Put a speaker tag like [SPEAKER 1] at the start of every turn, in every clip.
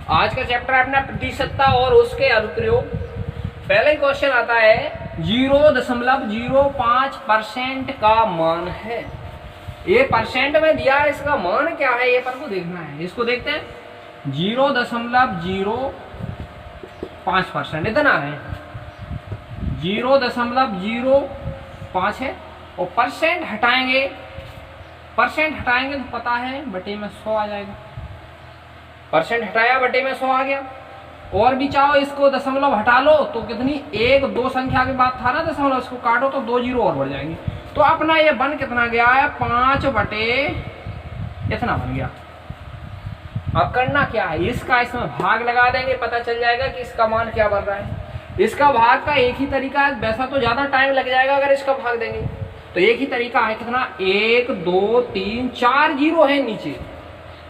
[SPEAKER 1] आज का चैप्टर है अपना प्रतिशतता और उसके अनुप्रयोग। पहले ही क्वेश्चन आता है 0.05% का मान है। ये परसेंट में दिया है, इसका मान क्या है ये अपन को देखना है। इसको देखते हैं 0.05% इतना है, 0.05 है और परसेंट हटाएंगे तो पता है बटे में 100 आ जाएगा। परसेंट हटाया बटे में 100 आ गया। और भी चाहो इसको दशमलव हटा लो तो कितनी, एक दो संख्या के बाद था ना दशमलव, इसको काटो तो 2 जीरो और बढ़ जाएंगे। तो अपना ये बन कितना गया है 5 बटे इतना बन गया। अब करना क्या है, इसका इसमें भाग लगा देंगे, पता चल जाएगा कि इसका मान क्या बन रहा है। इसका भाग का एक ही तरीका है, वैसा तो ज्यादा टाइम लग जाएगा अगर इसका भाग देंगे, तो एक ही तरीका है। कितना, 1 2 3 4 जीरो है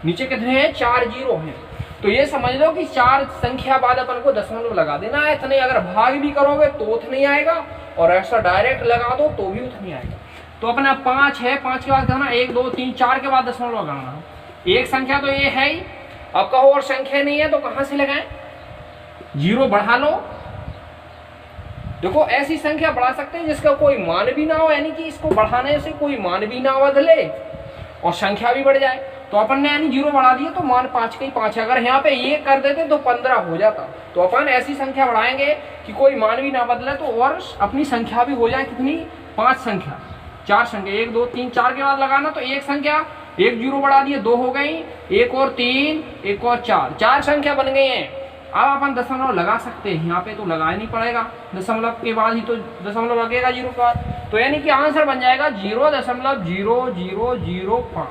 [SPEAKER 1] नीचे कितने हैं, 4 जीरो हैं। तो ये समझ लो कि 4 संख्या बाद अपन को दशमलव लगा देना है। इतने अगर भाग भी करोगे तो उतनी आएगा और ऐसा डायरेक्ट लगा दो तो भी उतनी आएगा। तो अपना 5 है, 5 के बाद कहना 1 2 3 4 के बाद दशमलव लगाना। एक संख्या तो ये है ही, अब कहो और संख्या नहीं है तो कहां से लगाएं, जीरो बढ़ा लो। देखो ऐसी संख्या बढ़ा सकते हैं जिसका कोई मान भी ना हो, यानी कि इसको बढ़ाने से कोई मान भी ना बदले और संख्या भी बढ़ जाए। तो अपन ने यानी जीरो बढ़ा दिया तो मान 5 का ही 5 है। अगर यहाँ पे ये कर देते तो 15 हो जाता। तो अपन ऐसी संख्या बढ़ाएंगे कि कोई मान भी ना बदले तो और अपनी संख्या भी हो जाए कितनी, 5 संख्या, 4 संख्या। 1 2 3 4 के बाद लगाना तो एक संख्या, एक जीरो बढ़ा दिए 2 हो गई, एक और 3 एक और 4 संख्या बन गई हैं। अब अपन दशमलव लगा सकते हैं, यहाँ पे तो लगाया नहीं पड़ेगा, दशमलव के बाद ही तो दशमलव लगेगा जीरो का। तो यानी कि आंसर बन जाएगा 0.0005।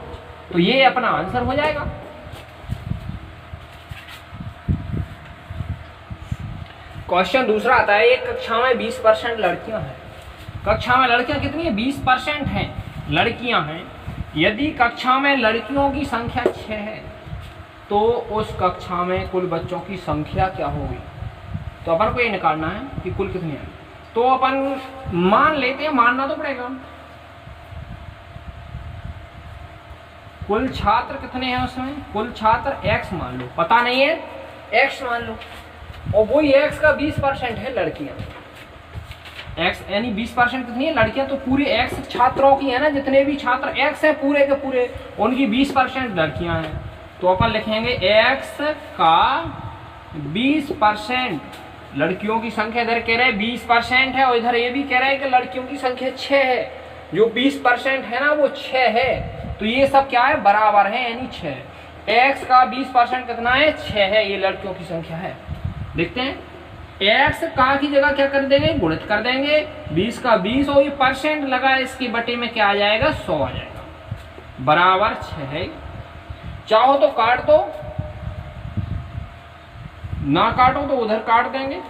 [SPEAKER 1] तो ये अपना आंसर हो जाएगा। क्वेश्चन दूसरा आता है, एक कक्षा में 20% लड़कियां हैं। कक्षा में लड़कियां कितनी है, 20% हैं लड़कियां हैं। यदि कक्षा में लड़कियों की संख्या 6 है तो उस कक्षा में कुल बच्चों की संख्या क्या होगी। तो अपन को ये निकालना है कि कुल कितनी है। तो अपन मान लेते हैं, मानना तो पड़ेगा, कुल छात्र कितने हैं उसमें, कुल छात्र x मान लो, पता नहीं है x मान लो, और वही x का 20% है लड़कियां। x यानी 20% कितनी है लड़कियां, तो पूरे x छात्रों की है ना, जितने भी छात्र x है पूरे के पूरे, उनकी 20% लड़कियां हैं। तो अपन लिखेंगे x का 20%, लड़कियों की संख्या इधर कह रहे 20% है और इधर ये भी कह रहे हैं कि लड़कियों की संख्या 6 है। जो 20% है ना वो 6 है, तो ये सब क्या है, बराबर है, यानी 6। x का 20% कितना है, 6 है, ये लड़कियों की संख्या है। देखते हैं, x का की जगह क्या कर देंगे, गुणित कर देंगे, 20 का 20 और ये परसेंट लगा, इसकी बटे में क्या आ जाएगा, 100 आ जाएगा, बराबर 6 है। चाहो तो काट दो, ना काटो तो उधर काट देंगे,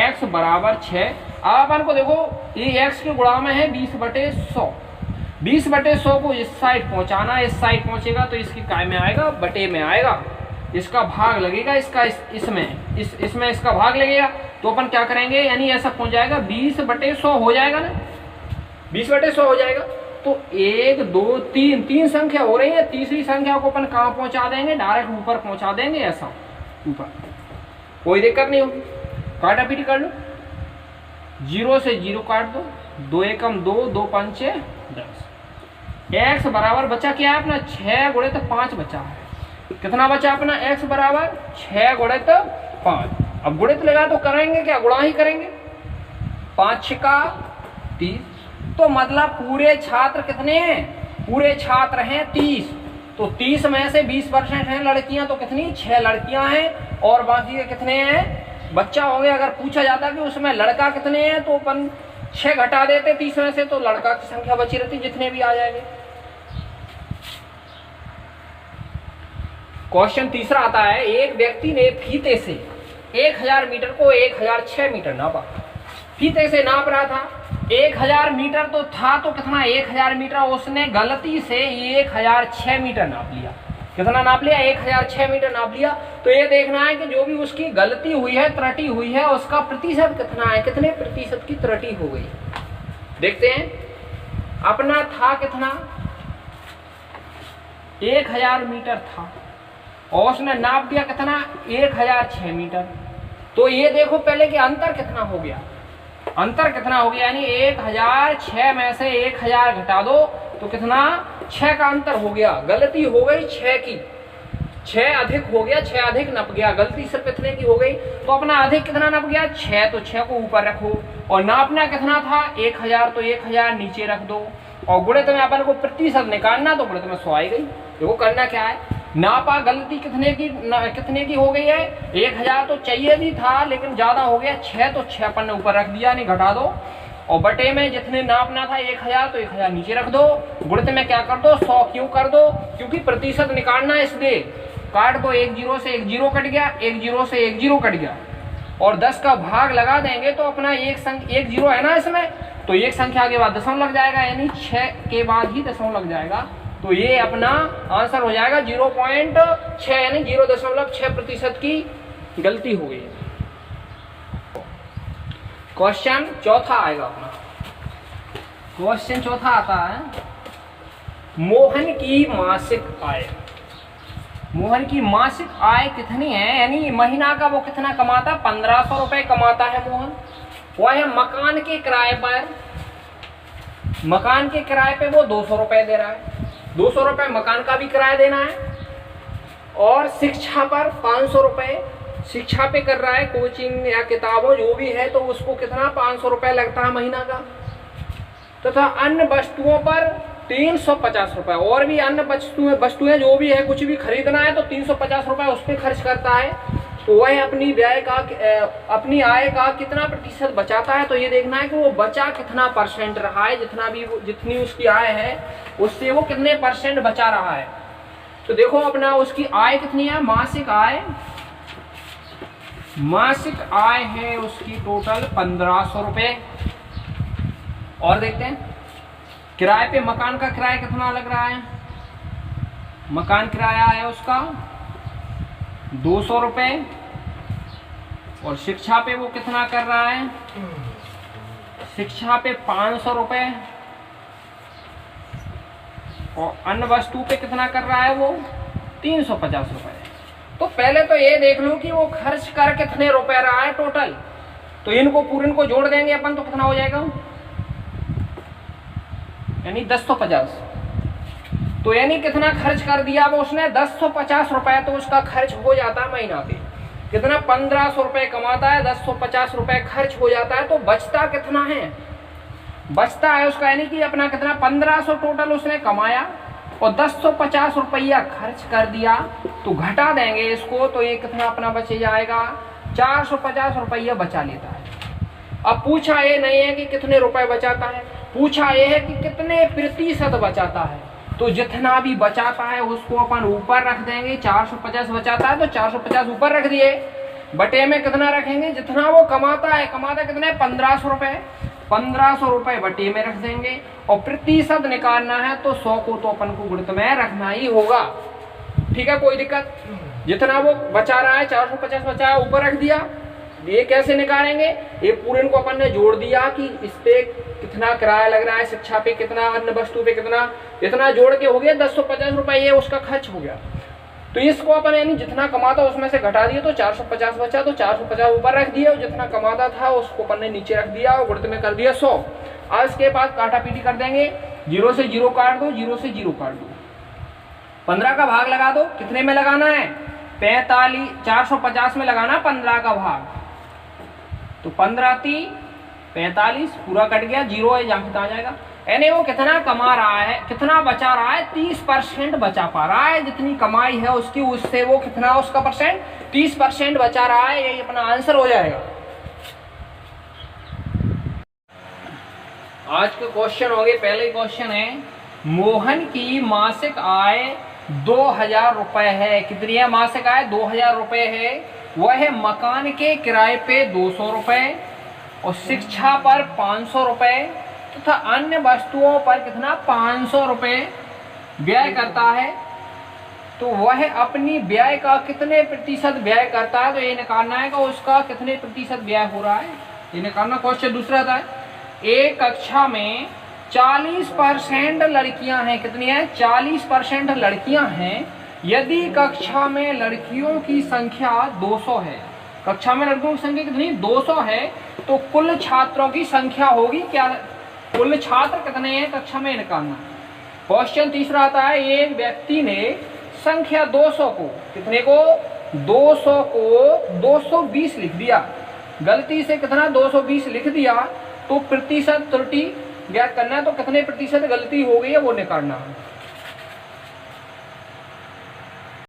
[SPEAKER 1] x बराबर 6। अब अपन को देखो ये x के गुणा में है 20/100, 20/100 को इस साइड पहुंचाना, इस साइड पहुंचेगा तो इसकी काय में आएगा, बटे में आएगा, इसका भाग लगेगा, इसका इसमें इसका भाग लगेगा। तो अपन क्या करेंगे, यानी ऐसा पहुंच जाएगा 20/100 हो जाएगा ना, 20/100 हो जाएगा। तो 1 2 3 संख्या हो रही है, तीसरी संख्या को अपन कहाँ पहुंचा देंगे, डायरेक्ट ऊपर पहुंचा देंगे, ऐसा ऊपर, कोई दिक्कत नहीं होगी। काटा पीटी कर लो, 0 से 0 काट दो, 2 एकम 2, 2 पंचे 10। x बराबर बचा क्या है अपना, 6 गुणित 5 बचा है। कितना बचा अपना, x बराबर 6 गुणित 5। अब गुणित लगा तो करेंगे क्या, गुणा ही करेंगे, 5 का 30। तो मतलब पूरे छात्र कितने हैं, पूरे छात्र हैं 30। तो 30 में से 20% हैं लड़कियां, तो कितनी, 6 लड़कियां हैं और बाकी के कितने हैं, बच्चा होंगे। अगर पूछा जाता कि उसमें लड़का कितने हैं तो अपन 6 घटा देते 30 में से, तो लड़का की संख्या बची रहती, जितने भी आ जाएंगे। क्वेश्चन तीसरा आता है, एक व्यक्ति ने फीते से 1000 मीटर को 1006 मीटर नापा। फीते से नाप रहा था, 1000 मीटर तो था, तो कितना, 1000 मीटर, उसने गलती से 1006 मीटर नाप लिया। कितना नाप लिया, 1006 मीटर नाप लिया। तो ये देखना है कि जो भी उसकी गलती हुई है, त्रुटि हुई है, उसका प्रतिशत कितना है, कितने प्रतिशत की त्रुटि हो गई। देखते हैं, अपना था कितना, 1000 मीटर था, और उसने नाप दिया कितना 1006 मीटर। तो ये देखो पहले कि अंतर कितना हो गया, अंतर कितना हो गया, यानी 1006 में से 1000 घटा दो तो कितना 6 का अंतर हो गया। गलती हो गई 6 की, 6 अधिक हो गया, 6 अधिक नप गया, गलती सिर्फ इतने की हो गई। तो अपना अधिक कितना नप गया 6, तो 6 को ऊपर रखो और नापना कितना था 1000, तो 1000 नीचे रख दो और गुणित में अपन को प्रतिशत निकालना, तो गुणित में 100 आई गई। देखो करना क्या है, नापा गलती कितने की हो गई है 1000, तो चाहिए भी था लेकिन ज्यादा हो गया 6, तो 6 अपन ने ऊपर रख दिया, नहीं घटा दो और बटे में जितने नापना था 1000, तो 1000 नीचे रख दो। गुणित में क्या कर दो 100, क्यों कर दो, क्योंकि प्रतिशत निकालना है, इसलिए काट दो। 1 0 से 1 0 कट गया, 1 0 से 1 0 कट गया और 10 का भाग लगा देंगे तो अपना 1 0 है ना इसमें, तो एक संख्या के बाद दशमलव लग जाएगा, यानी 6 के बाद ही दशमलव लग जाएगा। तो ये अपना आंसर हो जाएगा 0.6, यानी 0.6% की गलती हो गई है। क्वेश्चन चौथा आएगा अपना, क्वेश्चन चौथा आता है मोहन की मासिक आय। मोहन की मासिक आय कितनी है, यानी महीना का वो कितना कमाता, 1500 रुपए कमाता है मोहन। वह मकान के किराए पर, मकान के किराए पे वो 200 रुपए दे रहा है, 200 रुपए मकान का भी किराया देना है और शिक्षा पर 500 रुपए शिक्षा पे कर रहा है, कोचिंग या किताबों जो भी है, तो उसको कितना 500 रुपए लगता है महीना का। तथा अन्य वस्तुओं पर 350 रुपए, और भी अन्य वस्तुएं जो भी है कुछ भी खरीदना है तो 350 रुपए उस पर खर्च करता है। तो वह अपनी अपनी आय का कितना प्रतिशत बचाता है, तो ये देखना है कि वो बचा कितना परसेंट रहा है, जितनी उसकी आय है उससे वो कितने परसेंट बचा रहा है। तो देखो अपना उसकी आय कितनी है, मासिक आय, मासिक आय है उसकी टोटल 1500 रुपए। और देखते हैं किराए पे मकान का किराया कितना लग रहा है, मकान किराया है उसका 200 रुपए और शिक्षा पे वो कितना कर रहा है, शिक्षा पे 500 रुपए और अन्य वस्तु पे कितना कर रहा है वो 350 रुपए। तो पहले तो ये देख लो कि वो खर्च कर कितने रुपए रहा है टोटल, तो इनको पूरे को जोड़ देंगे अपन तो कितना हो जाएगा, यानी 1050। तो यानी कितना खर्च कर दिया वो उसने 1050 रुपए, तो उसका खर्च हो जाता है महीना पे कितना 1500 रुपए कमाता है, 1050 रुपए खर्च हो जाता है, तो बचता कितना है, बचता है उसका, यानी कि अपना कितना 1500 टोटल उसने कमाया और 1050 रुपया खर्च कर दिया, तो घटा देंगे इसको तो ये कितना अपना बच जाएगा 450 रुपया बचा लेता है। अब पूछा ये नहीं है कि कितने रुपए बचाता है, पूछा ये है कि कितने प्रतिशत बचाता है। तो जितना भी बचाता है उसको अपन ऊपर रख देंगे, 450 बचाता है तो 450 ऊपर रख दिए, बटे में कितना रखेंगे जितना वो कमाता है, कमाता कितने 1500 रुपए, 1500 रुपए बटे में रख देंगे और प्रतिशत निकालना है तो 100 को तो अपन को गुणित में रखना ही होगा। ठीक है, कोई दिक्कत, जितना वो बचा रहा है 450 बचाया ऊपर रख दिया। ये कैसे निकालेंगे, ये पूरे को अपन ने जोड़ दिया कि इस पे कितना किराया लग रहा है, शिक्षा पे कितना, अन्य वस्तु पे कितना, इतना जोड़ के हो गया 1050 रुपए, ये उसका खर्च हो गया। तो इसको अपन यानी जितना कमाता उसमें से घटा दिए तो 450 बचा, तो 450 ऊपर रख दिया और जितना कमाता था उसको अपन ने नीचे रख दिया और गुणित में कर दिया 100। आज इसके बाद काटा पीटी कर देंगे, 0 से 0 काट दो, 0 से 0 काट दो, 15 का भाग लगा दो, कितने में लगाना है 45, 450 में लगाना 15 का भाग, तो 15 × 45 पूरा कट गया, 0 है जहाँ आ जाएगा। यानी वो कितना कमा रहा है, कितना बचा रहा है, 30% बचा पा रहा है, जितनी कमाई है उसकी उससे वो कितना उसका परसेंट 30% बचा रहा है, यही अपना आंसर हो जाएगा। आज के क्वेश्चन हो गए, पहले क्वेश्चन है मोहन की मासिक आय 2000 रुपए है, कितनी है मासिक आय 2000 रुपए है, वह मकान के किराए पे 200 रुपए और शिक्षा पर 500 रुपए तथा अन्य वस्तुओं पर कितना 500 रुपए व्यय करता है। तो वह अपनी व्यय का कितने प्रतिशत व्यय करता है, तो ये निकालना है कि उसका कितने प्रतिशत व्यय हो रहा है, ये निकालना। क्वेश्चन दूसरा था, एक कक्षा में 40% लड़कियां हैं, कितनी है 40% लड़कियां हैं यदि कक्षा में लड़कियों की संख्या 200 है, कक्षा में लड़कियों की संख्या कितनी 200 है, तो कुल छात्रों की संख्या होगी क्या, कुल छात्र कितने हैं कक्षा में निकालना। क्वेश्चन तीसरा आता है, एक व्यक्ति ने संख्या 200 को, कितने को 200 को 220 लिख दिया, गलती से कितना 220 लिख दिया, तो प्रतिशत त्रुटि ज्ञात करना है, तो कितने प्रतिशत गलती हो गई है वो निकालना है।